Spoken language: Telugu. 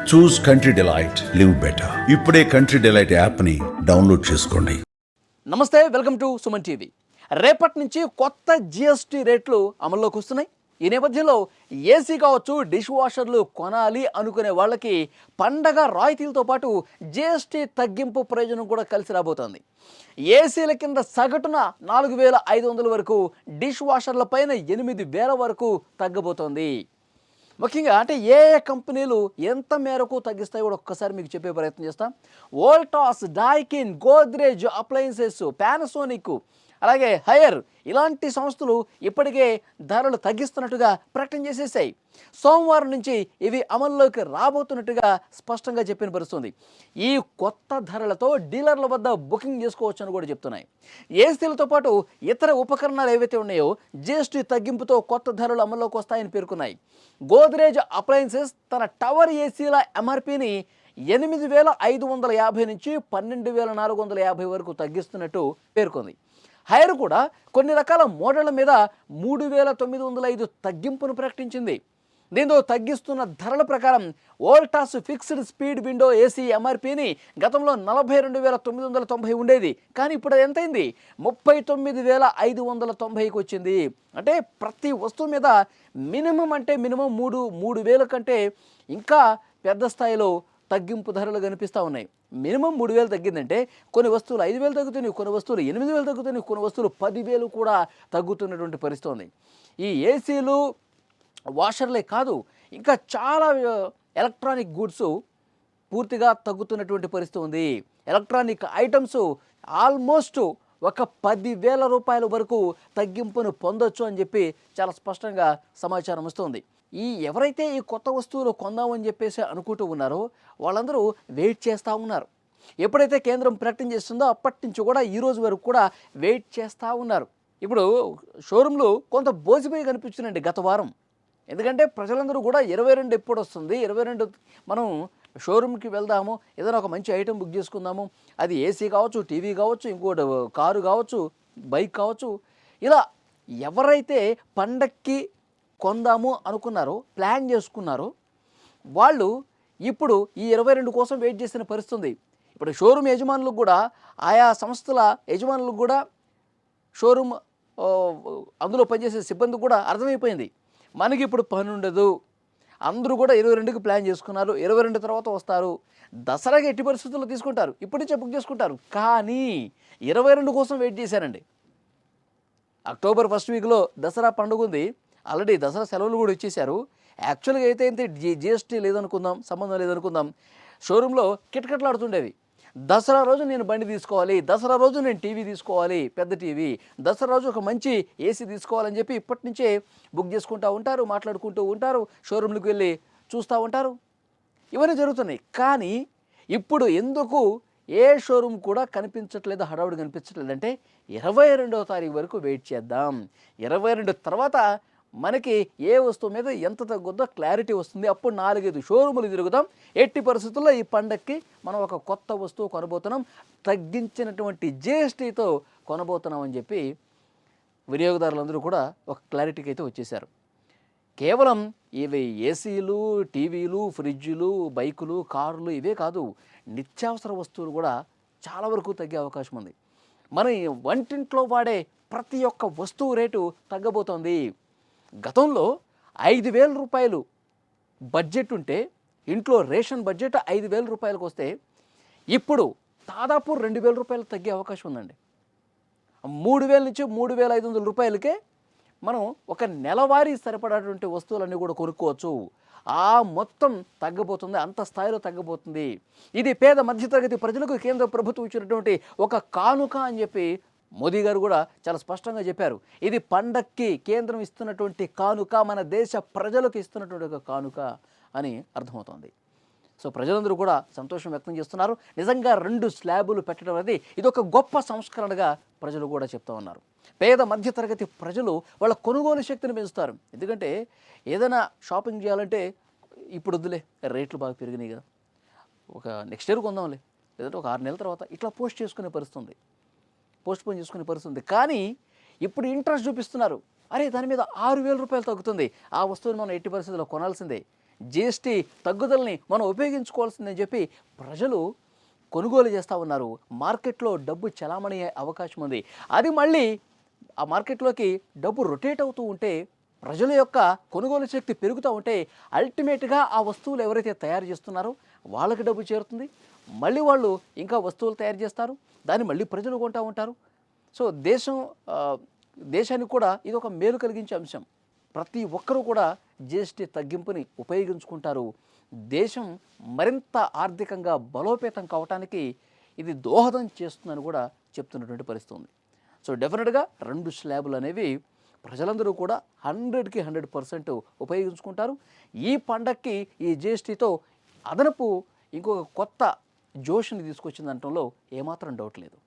చూస్ కంట్రీ డిలైట్, లివ్ బెటర్. ఇప్పుడే కంట్రీ డిలైట్ యాప్ని డౌన్లోడ్ చేసుకోండి. నమస్తే, వెల్కమ్ టు సుమన్ టీవీ. రేపటి నుంచి కొత్త జిఎస్టీ రేట్లు అమల్లోకి వస్తున్నాయి. ఈ నేపథ్యంలో ఏసీ కావచ్చు, డిష్ వాషర్లు కొనాలి అనుకునే వాళ్ళకి పండగ రాయితీలతో పాటు జిఎస్టీ తగ్గింపు ప్రయోజనం కూడా కలిసి రాబోతోంది. ఏసీల కింద సగటున 4,500 వరకు, డిష్ వాషర్ల పైన 8,000 వరకు తగ్గబోతోంది. ముఖ్యంగా అంటే ఏ కంపెనీలు ఎంత మేరకు తగ్గిస్తాయో కూడా ఒక్కసారి మీకు చెప్పే ప్రయత్నం చేస్తాం. Voltas, Daikin, Godrej appliances, Panasonic, అలాగే హైయర్ ఇలాంటి సంస్థలు ఇప్పటికే ధరలు తగ్గిస్తున్నట్టుగా ప్రకటన చేసేసాయి. సోమవారం నుంచి ఇవి అమల్లోకి రాబోతున్నట్టుగా స్పష్టంగా చెప్పిన పరిస్థితుంది. ఈ కొత్త ధరలతో డీలర్ల వద్ద బుకింగ్ చేసుకోవచ్చు అని కూడా చెప్తున్నాయి. ఏసీలతో పాటు ఇతర ఉపకరణాలు ఏవైతే ఉన్నాయో జిఎస్టీ తగ్గింపుతో కొత్త ధరలు అమల్లోకి వస్తాయని పేర్కొన్నాయి. గోద్రేజ్ అప్లయన్సెస్ తన టవర్ ఏసీల ఎంఆర్పీని 8,550 నుంచి 12,450 వరకు తగ్గిస్తున్నట్టు పేర్కొంది. హైర్ కూడా కొన్ని రకాల మోడళ్ల మీద 3,905 తగ్గింపును ప్రకటించింది. దీంతో తగ్గిస్తున్న ధరల ప్రకారం Voltas fixed speed window AC ఎంఆర్పీని గతంలో 42,990 ఉండేది, కానీ ఇప్పుడు అది ఎంతైంది? 39,590కి వచ్చింది. అంటే ప్రతి వస్తువు మీద మినిమం 3,000 కంటే ఇంకా పెద్ద స్థాయిలో తగ్గింపు ధరలు కనిపిస్తూ ఉన్నాయి. మినిమం 3,000 తగ్గిందంటే కొన్ని వస్తువులు 5,000 తగ్గుతున్నాయి, కొన్ని వస్తువులు 8,000 తగ్గుతున్నాయి, కొన్ని వస్తువులు 10,000 కూడా తగ్గుతున్నటువంటి పరిస్థితి ఉంది. ఈ ఏసీలు, వాషర్లే కాదు, ఇంకా చాలా ఎలక్ట్రానిక్ గూడ్స్ పూర్తిగా తగ్గుతున్నటువంటి పరిస్థితి ఉంది. ఎలక్ట్రానిక్ ఐటమ్స్ ఆల్మోస్ట్ ఒక 10,000 రూపాయల వరకు తగ్గింపును పొందొచ్చు అని చెప్పి చాలా స్పష్టంగా సమాచారం వస్తుంది. ఎవరైతే ఈ కొత్త వస్తువులు కొందామని చెప్పేసి అనుకుంటూ ఉన్నారో వాళ్ళందరూ వెయిట్ చేస్తూ ఉన్నారు. ఎప్పుడైతే కేంద్రం ప్రకటన చేస్తుందో అప్పటి నుంచి కూడా ఈ రోజు వరకు కూడా వెయిట్ చేస్తూ ఉన్నారు. ఇప్పుడు షోరూంలు కొంత బోసిపోయి కనిపించిందండి గత వారం. ఎందుకంటే ప్రజలందరూ కూడా 22 ఎప్పుడు వస్తుంది, 22 మనం షోరూమ్కి వెళ్దాము, ఏదైనా ఒక మంచి ఐటెం బుక్ చేసుకుందాము, అది ఏసీ కావచ్చు, టీవీ కావచ్చు, ఇంకోటి కారు కావచ్చు, బైక్ కావచ్చు, ఇలా ఎవరైతే పండక్కి కొందాము అనుకున్నారో, ప్లాన్ చేసుకున్నారో వాళ్ళు ఇప్పుడు ఈ 22 కోసం వెయిట్ చేసిన పరిస్థితి. ఇప్పుడు షోరూమ్ యజమానులకు కూడా, ఆయా సంస్థల యజమానులకు కూడా, షోరూమ్ అందులో పనిచేసే సిబ్బంది కూడా అర్థమైపోయింది, మనకి ఇప్పుడు పని ఉండదు. అందరూ కూడా 22కి ప్లాన్ చేసుకున్నారు, 22 తర్వాత వస్తారు, దసరాకి ఎట్టి పరిస్థితుల్లో తీసుకుంటారు, ఇప్పటి నుంచే బుక్ చేసుకుంటారు. కానీ 22 కోసం వెయిట్ చేశారండి. అక్టోబర్ 1st వీక్లో దసరా పండుగ ఉంది, ఆల్రెడీ దసరా సెలవులు కూడా ఇచ్చేశారు. యాక్చువల్గా అయితే జిఎస్టీ లేదనుకుందాం, సంబంధం లేదనుకుందాం, షోరూంలో కిటకిటలాడుతుండేవి. దసరా రోజు నేను బండి తీసుకోవాలి, దసరా రోజు నేను టీవీ తీసుకోవాలి, పెద్ద టీవీ, దసరా రోజు ఒక మంచి ఏసీ తీసుకోవాలని చెప్పి ఇప్పటి నుంచే బుక్ చేసుకుంటూ ఉంటారు, మాట్లాడుకుంటూ ఉంటారు, షోరూంలకు వెళ్ళి చూస్తూ ఉంటారు. ఇవన్నీ జరుగుతున్నాయి. కానీ ఇప్పుడు ఎందుకు ఏ షోరూమ్ కూడా కనిపించట్లేదు, హడావుడి కనిపించట్లేదు అంటే 22వ తారీఖు వరకు వెయిట్ చేద్దాం. 22 తర్వాత మనకి ఏ వస్తువు మీద ఎంత తగ్గుద్దో క్లారిటీ వస్తుంది. అప్పుడు 4-5 షోరూములు తిరుగుదాం. ఎట్టి పరిస్థితుల్లో ఈ పండక్కి మనం ఒక కొత్త వస్తువు కొనబోతున్నాం, తగ్గించినటువంటి జిఎస్టీతో కొనబోతున్నాం అని చెప్పి వినియోగదారులందరూ కూడా ఒక క్లారిటీకి అయితే వచ్చేసారు. కేవలం ఇవి ఏసీలు, టీవీలు, ఫ్రిడ్జ్లు, బైకులు, కార్లు ఇవే కాదు, నిత్యావసర వస్తువులు కూడా చాలా వరకు తగ్గే అవకాశం ఉంది. మన వంటింట్లో వాడే ప్రతి ఒక్క వస్తువు రేటు తగ్గబోతోంది. గతంలో 5,000 రూపాయలు బడ్జెట్ ఉంటే, ఇంట్లో రేషన్ బడ్జెట్ 5,000 రూపాయలకు వస్తే ఇప్పుడు దాదాపు 2,000 రూపాయలు తగ్గే అవకాశం ఉందండి. 3,000 నుంచి 3,500 రూపాయలకే మనం ఒక నెలవారీ సరిపడేటువంటి వస్తువులన్నీ కూడా కొనుక్కోవచ్చు. ఆ మొత్తం తగ్గబోతుంది, అంత స్థాయిలో తగ్గబోతుంది. ఇది పేద మధ్యతరగతి ప్రజలకు కేంద్ర ప్రభుత్వం ఇచ్చినటువంటి ఒక కానుక అని చెప్పి మోదీ గారు కూడా చాలా స్పష్టంగా చెప్పారు. ఇది పండక్కి కేంద్రం ఇస్తున్నటువంటి కానుక, మన దేశ ప్రజలకు ఇస్తున్నటువంటి ఒక కానుక అని అర్థమవుతోంది. సో ప్రజలందరూ కూడా సంతోషం వ్యక్తం చేస్తున్నారు. నిజంగా 2 స్లాబులు పెట్టడం అనేది ఇది ఒక గొప్ప సంస్కరణగా ప్రజలు కూడా చెప్తూ ఉన్నారు. పేద మధ్యతరగతి ప్రజలు వాళ్ళ కొనుగోలు శక్తిని పెంచుతారు. ఎందుకంటే ఏదైనా షాపింగ్ చేయాలంటే ఇప్పుడు వద్దులే, రేట్లు బాగా పెరిగినాయి కదా, ఒక నెక్స్ట్ ఇయర్ కొందాంలే, లేదంటే ఒక 6 నెలల తర్వాత ఇట్లా పోస్ట్ చేసుకునే పరిస్థితి. కానీ ఇప్పుడు ఇంట్రెస్ట్ చూపిస్తున్నారు. అరే దాని మీద 6,000 రూపాయలు తగ్గుతుంది, ఆ వస్తువుని మనం ఎట్టి పరిస్థితుల్లో కొనాల్సిందే, జిఎస్టీ తగ్గుదలని మనం ఉపయోగించుకోవాల్సిందని చెప్పి ప్రజలు కొనుగోలు చేస్తూ ఉన్నారు. మార్కెట్లో డబ్బు చలామణి అయ్యే అవకాశం ఉంది. అది మళ్ళీ ఆ మార్కెట్లోకి డబ్బు రొటేట్ అవుతూ ఉంటే, ప్రజల యొక్క కొనుగోలు శక్తి పెరుగుతూ ఉంటే అల్టిమేట్గా ఆ వస్తువులు ఎవరైతే తయారు చేస్తున్నారో వాళ్ళకి డబ్బు చేరుతుంది. మళ్ళీ వాళ్ళు ఇంకా వస్తువులు తయారు చేస్తారు, దాన్ని మళ్ళీ ప్రజలు కొంటూ ఉంటారు. సో దేశానికి కూడా ఇది ఒక మేలు కలిగించే అంశం. ప్రతి ఒక్కరూ కూడా జిఎస్టీ తగ్గింపుని ఉపయోగించుకుంటారు. దేశం మరింత ఆర్థికంగా బలోపేతం కావటానికి ఇది దోహదం చేస్తుందని కూడా చెప్తున్నటువంటి పరిస్థితి ఉంది. సో డెఫినెట్గా 2 స్లాబులు అనేవి ప్రజలందరూ కూడా 100కి 100% ఉపయోగించుకుంటారు. ఈ పండక్కి ఈ జిఎస్టీతో అదనపు ఇంకొక కొత్త జోష్ని తీసుకొచ్చిందనటంలో ఏమాత్రం డౌట్ లేదు.